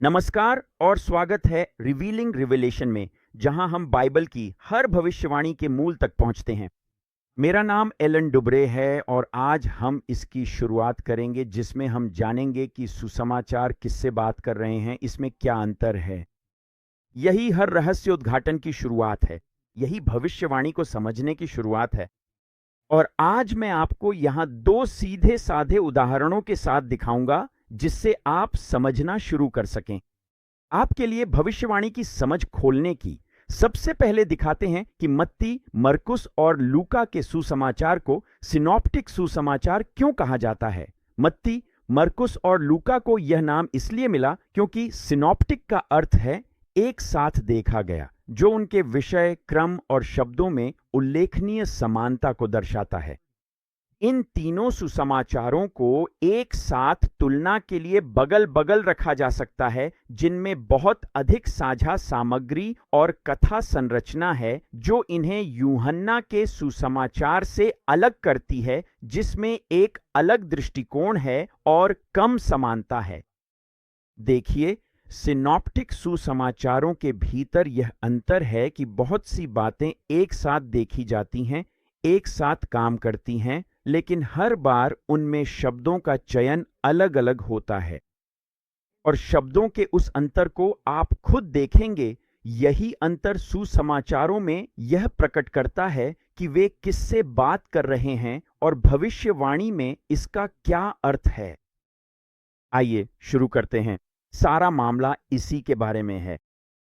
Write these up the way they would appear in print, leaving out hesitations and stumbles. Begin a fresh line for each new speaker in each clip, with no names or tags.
नमस्कार और स्वागत है रिवीलिंग रिवेलेशन में, जहां हम बाइबल की हर भविष्यवाणी के मूल तक पहुंचते हैं। मेरा नाम एलन डुबरे है और आज हम इसकी शुरुआत करेंगे जिसमें हम जानेंगे कि सुसमाचार किससे बात कर रहे हैं, इसमें क्या अंतर है। यही हर रहस्य उद्घाटन की शुरुआत है, यही भविष्यवाणी को समझने की शुरुआत है। और आज मैं आपको यहां दो सीधे साधे उदाहरणों के साथ दिखाऊंगा जिससे आप समझना शुरू कर सकें। आपके लिए भविष्यवाणी की समझ खोलने की सबसे पहले दिखाते हैं कि मत्ती, मरकुस और लूका के सुसमाचार को सिनॉप्टिक सुसमाचार क्यों कहा जाता है। मत्ती, मरकुस और लूका को यह नाम इसलिए मिला क्योंकि सिनॉप्टिक का अर्थ है एक साथ देखा गया, जो उनके विषय, क्रम और शब्दों में उल्लेखनीय समानता को दर्शाता है। इन तीनों सुसमाचारों को एक साथ तुलना के लिए बगल बगल रखा जा सकता है, जिनमें बहुत अधिक साझा सामग्री और कथा संरचना है जो इन्हें यूहन्ना के सुसमाचार से अलग करती है, जिसमें एक अलग दृष्टिकोण है और कम समानता है। देखिए, सिनॉप्टिक सुसमाचारों के भीतर यह अंतर है कि बहुत सी बातें एक साथ देखी जाती हैं, एक साथ काम करती हैं, लेकिन हर बार उनमें शब्दों का चयन अलग अलग होता है। और शब्दों के उस अंतर को आप खुद देखेंगे। यही अंतर सुसमाचारों में यह प्रकट करता है कि वे किससे बात कर रहे हैं और भविष्यवाणी में इसका क्या अर्थ है। आइए शुरू करते हैं। सारा मामला इसी के बारे में है।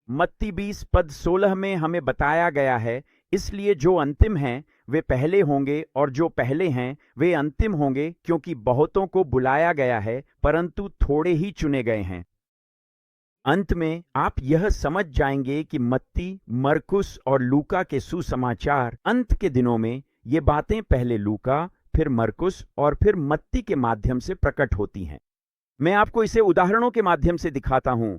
मत्ती 20 पद 16 में हमें बताया गया है, इसलिए जो अंतिम हैं वे पहले होंगे और जो पहले हैं वे अंतिम होंगे, क्योंकि बहुतों को बुलाया गया है परंतु थोड़े ही चुने गए हैं। अंत में आप यह समझ जाएंगे कि मत्ती, मरकुस और लूका के सुसमाचार अंत के दिनों में ये बातें पहले लूका, फिर मरकुस और फिर मत्ती के माध्यम से प्रकट होती हैं। मैं आपको इसे उदाहरणों के माध्यम से दिखाता हूं।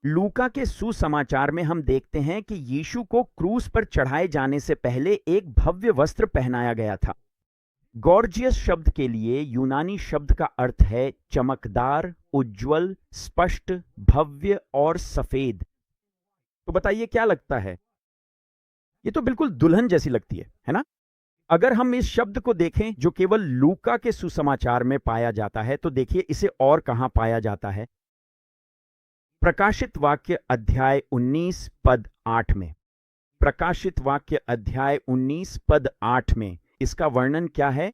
लूका के सुसमाचार में हम देखते हैं कि यीशु को क्रूस पर चढ़ाए जाने से पहले एक भव्य वस्त्र पहनाया गया था। गॉर्जियस शब्द के लिए यूनानी शब्द का अर्थ है चमकदार, उज्ज्वल, स्पष्ट, भव्य और सफेद। तो बताइए क्या लगता है? ये तो बिल्कुल दुल्हन जैसी लगती है ना? अगर हम इस शब्द को देखें जो केवल लूका के सुसमाचार में पाया जाता है, तो देखिए इसे और कहां पाया जाता है। प्रकाशित वाक्य अध्याय 19 पद 8 में। प्रकाशित वाक्य अध्याय 19 पद 8 में इसका वर्णन क्या है?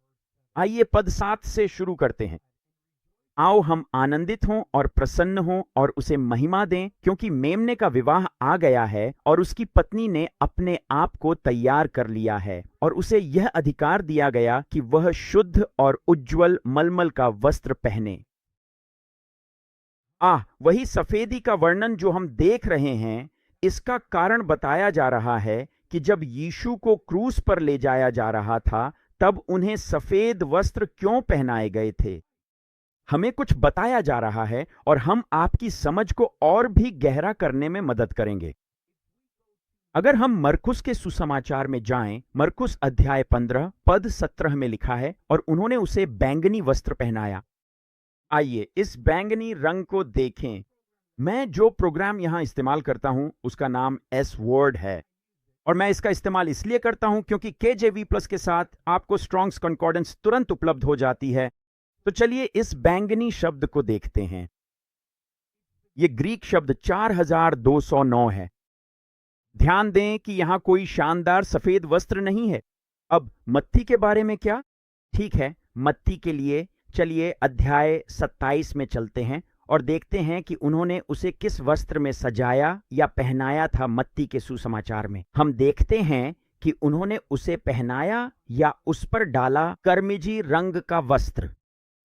आइए पद 7 से शुरू करते हैं। आओ हम आनंदित हों और प्रसन्न हों और उसे महिमा दें, क्योंकि मेमने का विवाह आ गया है और उसकी पत्नी ने अपने आप को तैयार कर लिया है, और उसे यह अधिकार दिया गया कि वह शुद्ध और उज्ज्वल मलमल का वस्त्र पहने। वही सफेदी का वर्णन जो हम देख रहे हैं, इसका कारण बताया जा रहा है कि जब यीशु को क्रूस पर ले जाया जा रहा था, तब उन्हें सफेद वस्त्र क्यों पहनाए गए थे। हमें कुछ बताया जा रहा है और हम आपकी समझ को और भी गहरा करने में मदद करेंगे। अगर हम मरकुस के सुसमाचार में जाएं, मरकुस अध्याय 15 पद 17 में लिखा है, और उन्होंने उसे बैंगनी वस्त्र पहनाया। आइए इस बैंगनी रंग को देखें। मैं जो प्रोग्राम यहां इस्तेमाल करता हूं उसका नाम एस वर्ड है, और मैं इसका इस्तेमाल इसलिए करता हूं क्योंकि KJV प्लस के साथ आपको स्ट्रॉन्ग्स कॉन्कॉर्डेंस तुरंत उपलब्ध हो जाती है। तो चलिए इस बैंगनी शब्द को देखते हैं। यह ग्रीक शब्द 4209 है। ध्यान दें कि यहां कोई शानदार सफेद वस्त्र नहीं है। अब मत्ती के बारे में क्या? ठीक है, मत्ती के लिए चलिए अध्याय 27 में चलते हैं और देखते हैं कि उन्होंने उसे किस वस्त्र में सजाया या पहनाया था। मत्ती के सुसमाचार में हम देखते हैं कि उन्होंने उसे पहनाया या उस पर डाला कर्मिजी रंग का वस्त्र।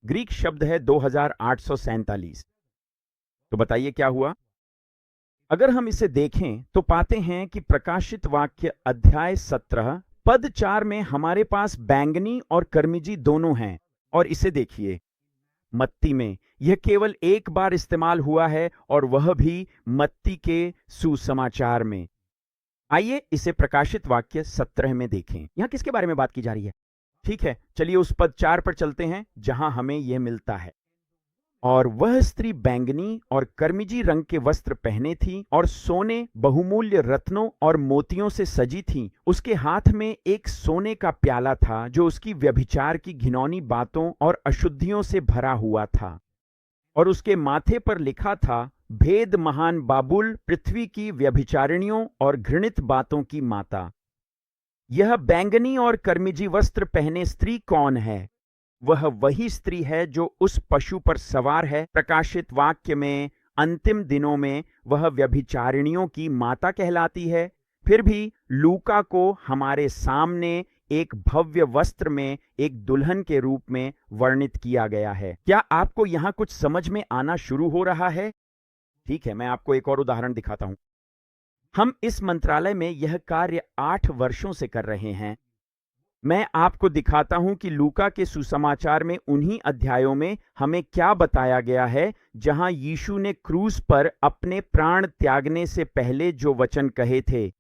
ग्रीक शब्द है 2847। तो बताइए क्या हुआ? अगर हम इसे देखें तो पाते हैं कि प्रकाशित वाक्य अध्याय 17 पद 4 में हमारे पास बैंगनी और कर्मिजी दोनों हैं। और इसे देखिए, मत्ती में यह केवल एक बार इस्तेमाल हुआ है, और वह भी मत्ती के सुसमाचार में। आइए इसे प्रकाशित वाक्य 17 में देखें। यहां किसके बारे में बात की जा रही है? ठीक है, चलिए उस पद 4 पर चलते हैं जहां हमें यह मिलता है। और वह स्त्री बैंगनी और करमिजी रंग के वस्त्र पहने थी और सोने बहुमूल्य रत्नों और मोतियों से सजी थी। उसके हाथ में एक सोने का प्याला था जो उसकी व्यभिचार की घिनौनी बातों और अशुद्धियों से भरा हुआ था, और उसके माथे पर लिखा था, भेद महान बाबुल, पृथ्वी की व्यभिचारिणियों और घृणित बातों की माता। यह बैंगनी और करमिजी वस्त्र पहने स्त्री कौन है? वह वही स्त्री है जो उस पशु पर सवार है। प्रकाशित वाक्य में अंतिम दिनों में वह व्यभिचारिणियों की माता कहलाती है। फिर भी लूका को हमारे सामने एक भव्य वस्त्र में एक दुल्हन के रूप में वर्णित किया गया है। क्या आपको यहां कुछ समझ में आना शुरू हो रहा है? ठीक है, मैं आपको एक और उदाहरण दिखाता हूं। हम इस मंत्रालय में यह कार्य 8 वर्षों से कर रहे हैं। मैं आपको दिखाता हूं कि लूका के सुसमाचार में उन्हीं अध्यायों में हमें क्या बताया गया है जहां यीशु ने क्रूस पर अपने प्राण त्यागने से पहले जो वचन कहे थे।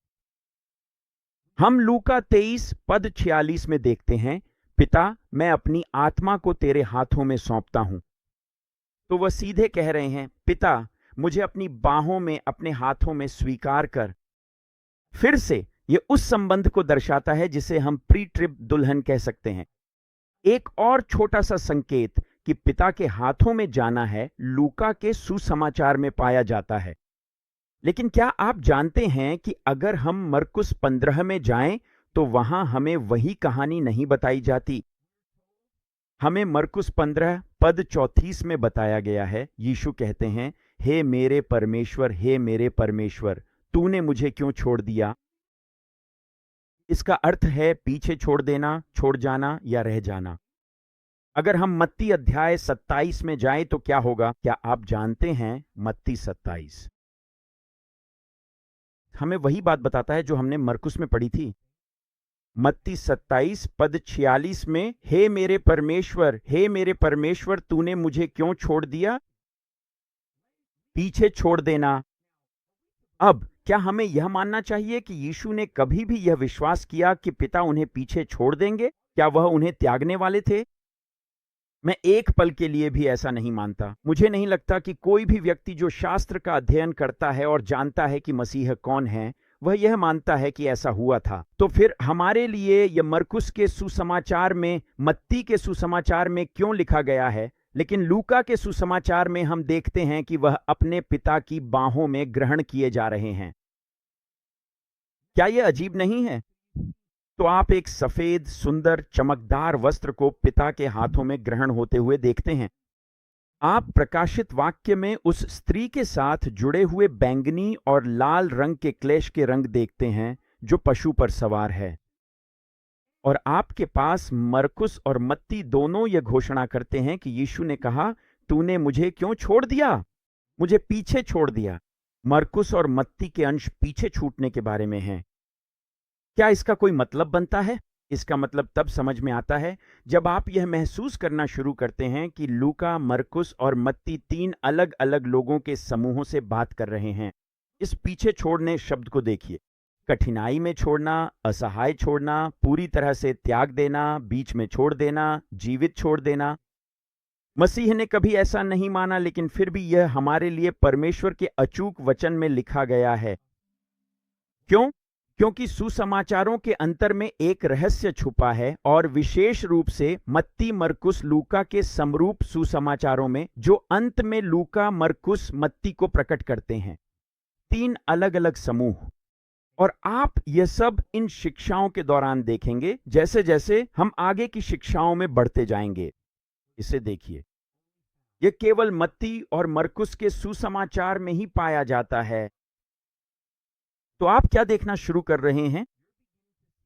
हम लूका 23 पद 46 में देखते हैं, पिता, मैं अपनी आत्मा को तेरे हाथों में सौंपता हूं। तो वह सीधे कह रहे हैं, पिता, मुझे अपनी बाहों में, अपने हाथों में स्वीकार कर। फिर से यह उस संबंध को दर्शाता है जिसे हम प्री ट्रिप दुल्हन कह सकते हैं। एक और छोटा सा संकेत कि पिता के हाथों में जाना है लूका के सुसमाचार में पाया जाता है। लेकिन क्या आप जानते हैं कि अगर हम मरकुस 15 में जाएं तो वहां हमें वही कहानी नहीं बताई जाती। हमें मरकुस 15 पद 34 में बताया गया है, यीशु कहते हैं, हे मेरे परमेश्वर, हे मेरे परमेश्वर, तूने मुझे क्यों छोड़ दिया? इसका अर्थ है पीछे छोड़ देना, छोड़ जाना या रह जाना। अगर हम मत्ती अध्याय 27 में जाएं तो क्या होगा? क्या आप जानते हैं? मत्ती 27 हमें वही बात बताता है जो हमने मरकुस में पढ़ी थी। मत्ती 27 पद 46 में, हे मेरे परमेश्वर, हे मेरे परमेश्वर, तूने मुझे क्यों छोड़ दिया? पीछे छोड़ देना। अब क्या हमें यह मानना चाहिए कि यीशु ने कभी भी यह विश्वास किया कि पिता उन्हें पीछे छोड़ देंगे? क्या वह उन्हें त्यागने वाले थे? मैं एक पल के लिए भी ऐसा नहीं मानता। मुझे नहीं लगता कि कोई भी व्यक्ति जो शास्त्र का अध्ययन करता है और जानता है कि मसीह कौन है, वह यह मानता है कि ऐसा हुआ था। तो फिर हमारे लिए यह मरकुस के सुसमाचार में, मत्ती के सुसमाचार में क्यों लिखा गया है, लेकिन लूका के सुसमाचार में हम देखते हैं कि वह अपने पिता की बाहों में ग्रहण किए जा रहे हैं? क्या यह अजीब नहीं है? तो आप एक सफेद, सुंदर, चमकदार वस्त्र को पिता के हाथों में ग्रहण होते हुए देखते हैं। आप प्रकाशित वाक्य में उस स्त्री के साथ जुड़े हुए बैंगनी और लाल रंग के क्लेश के रंग देखते हैं जो पशु पर सवार है। और आपके पास मरकुस और मत्ती दोनों यह घोषणा करते हैं कि यीशु ने कहा, तूने मुझे क्यों छोड़ दिया? मुझे पीछे छोड़ दिया। मरकुस और मत्ती के अंश पीछे छूटने के बारे में हैं। क्या इसका कोई मतलब बनता है? इसका मतलब तब समझ में आता है जब आप यह महसूस करना शुरू करते हैं कि लूका, मरकुस और मत्ती 3 अलग अलग लोगों के समूहों से बात कर रहे हैं। इस पीछे छोड़ने शब्द को देखिए। कठिनाई में छोड़ना, असहाय छोड़ना, पूरी तरह से त्याग देना, बीच में छोड़ देना, जीवित छोड़ देना। मसीह ने कभी ऐसा नहीं माना, लेकिन फिर भी यह हमारे लिए परमेश्वर के अचूक वचन में लिखा गया है। क्यों? क्योंकि सुसमाचारों के अंतर में एक रहस्य छुपा है, और विशेष रूप से मत्ती, मरकुस, लूका के समरूप सुसमाचारों में, जो अंत में लूका, मरकुस, मत्ती को प्रकट करते हैं। 3 अलग अलग समूह। और आप यह सब इन शिक्षाओं के दौरान देखेंगे जैसे जैसे हम आगे की शिक्षाओं में बढ़ते जाएंगे। इसे देखिए, यह केवल मत्ती और मरकुस के सुसमाचार में ही पाया जाता है। तो आप क्या देखना शुरू कर रहे हैं?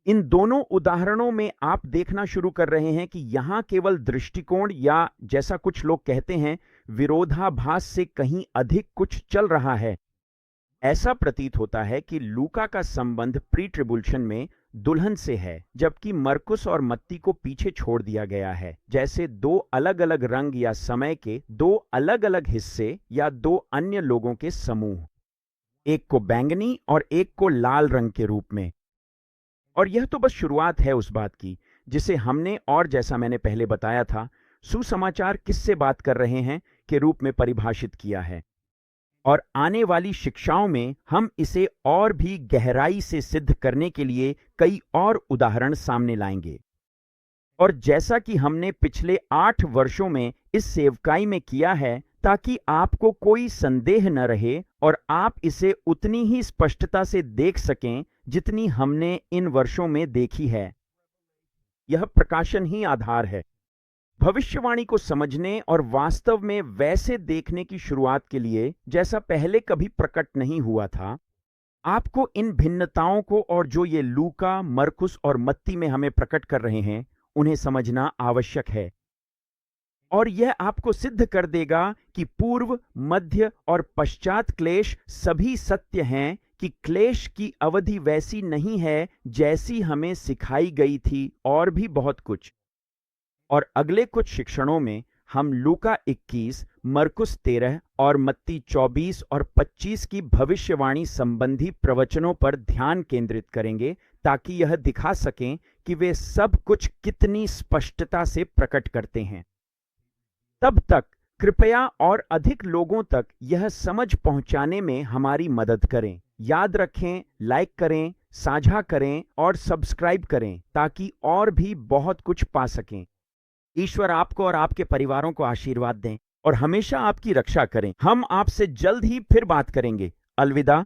इन दोनों उदाहरणों में आप देखना शुरू कर रहे हैं कि यहां केवल दृष्टिकोण, या जैसा कुछ लोग कहते हैं, विरोधाभास से कहीं अधिक कुछ चल रहा है। ऐसा प्रतीत होता है कि लूका का संबंध प्री ट्रिब्यूलेशन में दुल्हन से है, जबकि मरकुस और मत्ती को पीछे छोड़ दिया गया है, जैसे 2 अलग अलग रंग या समय के 2 अलग अलग हिस्से या 2 अन्य लोगों के समूह, एक को बैंगनी और एक को लाल रंग के रूप में। और यह तो बस शुरुआत है उस बात की जिसे हमने, और जैसा मैंने पहले बताया था, सुसमाचार किससे बात कर रहे हैं के रूप में परिभाषित किया है, और आने वाली शिक्षाओं में हम इसे और भी गहराई से सिद्ध करने के लिए कई और उदाहरण सामने लाएंगे। और जैसा कि हमने पिछले 8 वर्षों में इस सेवकाई में किया है, ताकि आपको कोई संदेह न रहे और आप इसे उतनी ही स्पष्टता से देख सकें जितनी हमने इन वर्षों में देखी है। यह प्रकाशन ही आधार है। भविष्यवाणी को समझने और वास्तव में वैसे देखने की शुरुआत के लिए, जैसा पहले कभी प्रकट नहीं हुआ था, आपको इन भिन्नताओं को, और जो ये लूका, मरकुस और मत्ती में हमें प्रकट कर रहे हैं, उन्हें समझना आवश्यक है। और यह आपको सिद्ध कर देगा कि पूर्व, मध्य और पश्चात क्लेश सभी सत्य हैं, कि क्लेश की अवधि वैसी नहीं है जैसी हमें सिखाई गई थी, और भी बहुत कुछ। और अगले कुछ शिक्षणों में हम लूका 21, मरकुस 13 और मत्ती 24 और 25 की भविष्यवाणी संबंधी प्रवचनों पर ध्यान केंद्रित करेंगे, ताकि यह दिखा सकें कि वे सब कुछ कितनी स्पष्टता से प्रकट करते हैं। तब तक कृपया और अधिक लोगों तक यह समझ पहुंचाने में हमारी मदद करें। याद रखें, लाइक करें, साझा करें और सब्सक्राइब करें, ताकि और भी बहुत कुछ पा सकें। ईश्वर आपको और आपके परिवारों को आशीर्वाद दें और हमेशा आपकी रक्षा करें। हम आपसे जल्द ही फिर बात करेंगे। अलविदा।